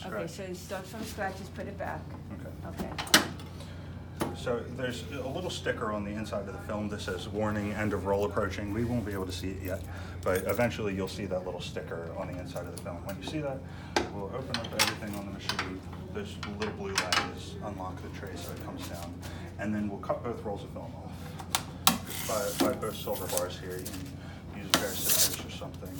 scratch. Okay, so start from scratch, just put it back. Okay. Okay. So there's a little sticker on the inside of the film that says warning, end of roll approaching. We won't be able to see it yet, but eventually you'll see that little sticker on the inside of the film. When you see that, we'll open up everything on the machine. Those little blue latches unlock the tray so it comes down. And then we'll cut both rolls of film off. By both silver bars here, you can use a pair of scissors or something.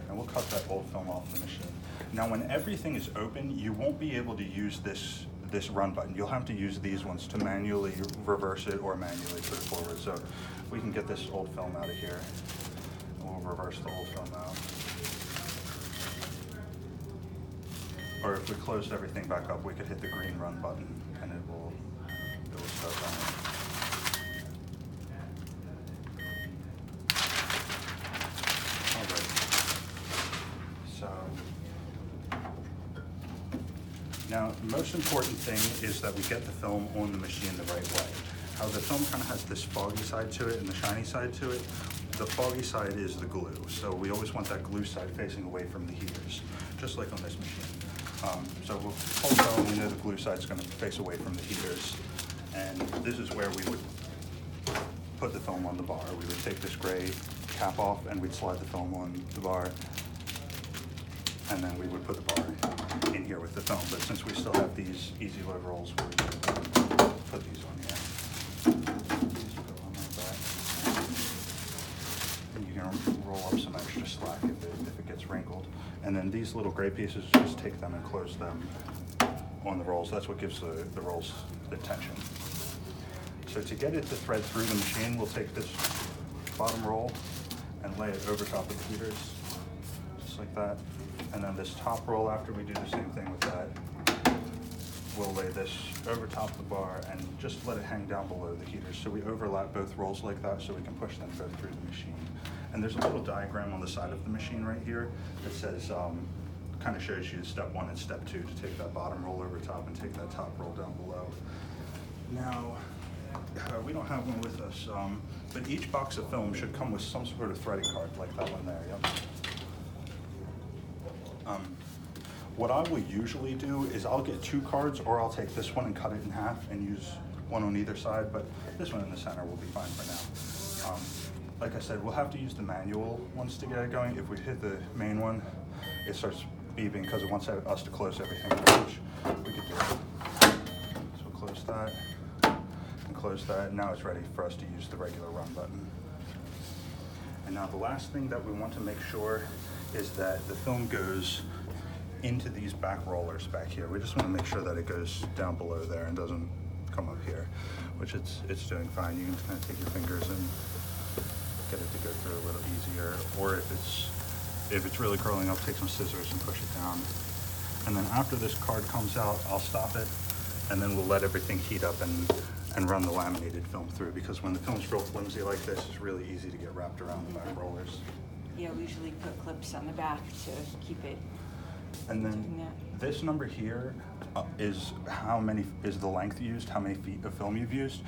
And we'll cut that old film off the machine. Now when everything is open, you won't be able to use this run button. You'll have to use these ones to manually reverse it or manually put it forward. So we can get this old film out of here. We'll reverse the old film out. Or if we closed everything back up, we could hit the green run button and it will start running. All right. So now, the most important thing is that we get the film on the machine the right way. How the film kind of has this foggy side to it and the shiny side to it. The foggy side is the glue, so we always want that glue side facing away from the heaters, just like on this machine. So we'll hold film, we know the glue side is going to face away from the heaters, and this is where we would put the film on the bar. We would take this gray cap off and we'd slide the film on the bar, and then we would put the bar in here with the film. But since we still have these easy load rolls, we're going to put these on here. These go on like that. And you can roll up some extra slack if it gets wrinkled. And then these little gray pieces, just take them and close them on the rolls. That's what gives the rolls the tension. So to get it to thread through the machine, we'll take this bottom roll and lay it over top of the heaters, just like that. And then this top roll, after we do the same thing with that, we'll lay this over top of the bar and just let it hang down below the heaters. So we overlap both rolls like that so we can push them both through the machine. And there's a little diagram on the side of the machine right here that says, kind of shows you step 1 and step 2 to take that bottom roll over top and take that top roll down below. Now, we don't have one with us, but each box of film should come with some sort of threading card like that one there, yep. What I will usually do is I'll get 2 cards, or I'll take this one and cut it in half and use one on either side, but this one in the center will be fine for now. Like I said, we'll have to use the manual ones to get it going. If we hit the main one, it starts beeping because it wants us to close everything, which we could do. So we'll close that and close that. Now it's ready for us to use the regular run button. And now the last thing that we want to make sure is that the film goes into these back rollers back here. We just want to make sure that it goes down below there and doesn't come up here, which it's doing fine. You can kind of take your fingers and get it to go through a little easier, or if it's really curling up, take some scissors and push it down. And then after this card comes out, I'll stop it, and then we'll let everything heat up and run the laminated film through, because when the film's real flimsy like this, it's really easy to get wrapped around the back rollers. Yeah, we usually put clips on the back to keep it. And then this number here is the length used, how many feet of film you've used.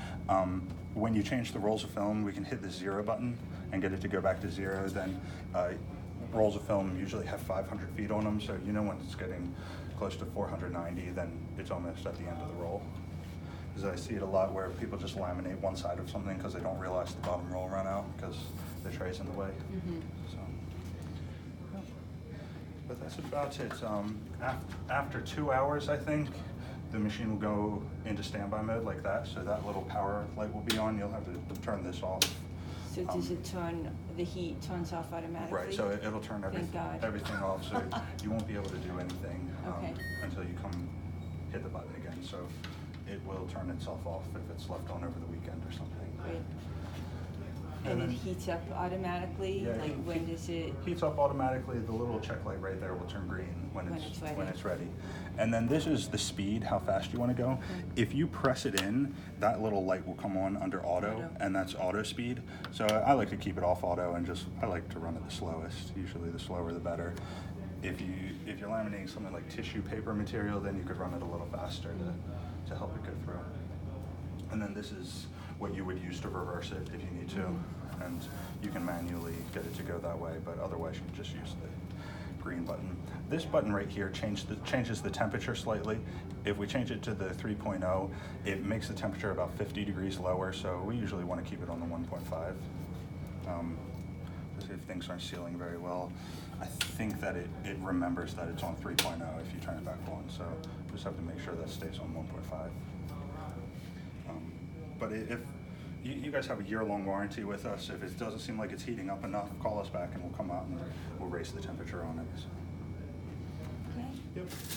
When you change the rolls of film, we can hit the 0 button and get it to go back to 0. Then rolls of film usually have 500 feet on them, so you know when it's getting close to 490, then it's almost at the end of the roll. Because I see it a lot where people just laminate one side of something because they don't realize the bottom roll run out because the tray's in the way. Mm-hmm. So. But that's about it. After 2 hours, I think, the machine will go into standby mode like that. So that little power light will be on. You'll have to turn this off. So does it turn, the heat turns off automatically? Right, so it'll turn everything off. So you won't be able to do anything until you come hit the button again. So it will turn itself off if it's left on over the weekend or something. Great. And it heats up automatically? Yeah, like when does it? Heats up automatically. The little check light right there will turn green when it's ready. And then this is the speed, how fast you want to go. Okay. If you press it in, that little light will come on under auto, and that's auto speed. So I like to keep it off auto and I like to run it the slowest. Usually the slower the better. If you're laminating something like tissue paper material, then you could run it a little faster to help it go through. And then this is what you would use to reverse it if you need to. And you can manually get it to go that way, but otherwise you can just use the green button. This button right here changes the temperature slightly. If we change it to the 3.0, it makes the temperature about 50 degrees lower, so we usually want to keep it on the 1.5. To see if things aren't sealing very well. I think that it remembers that it's on 3.0 if you turn it back on, so just have to make sure that stays on 1.5. But if you guys have a year-long warranty with us, if it doesn't seem like it's heating up enough, call us back and we'll come out and we'll raise the temperature on it. Okay. Yep.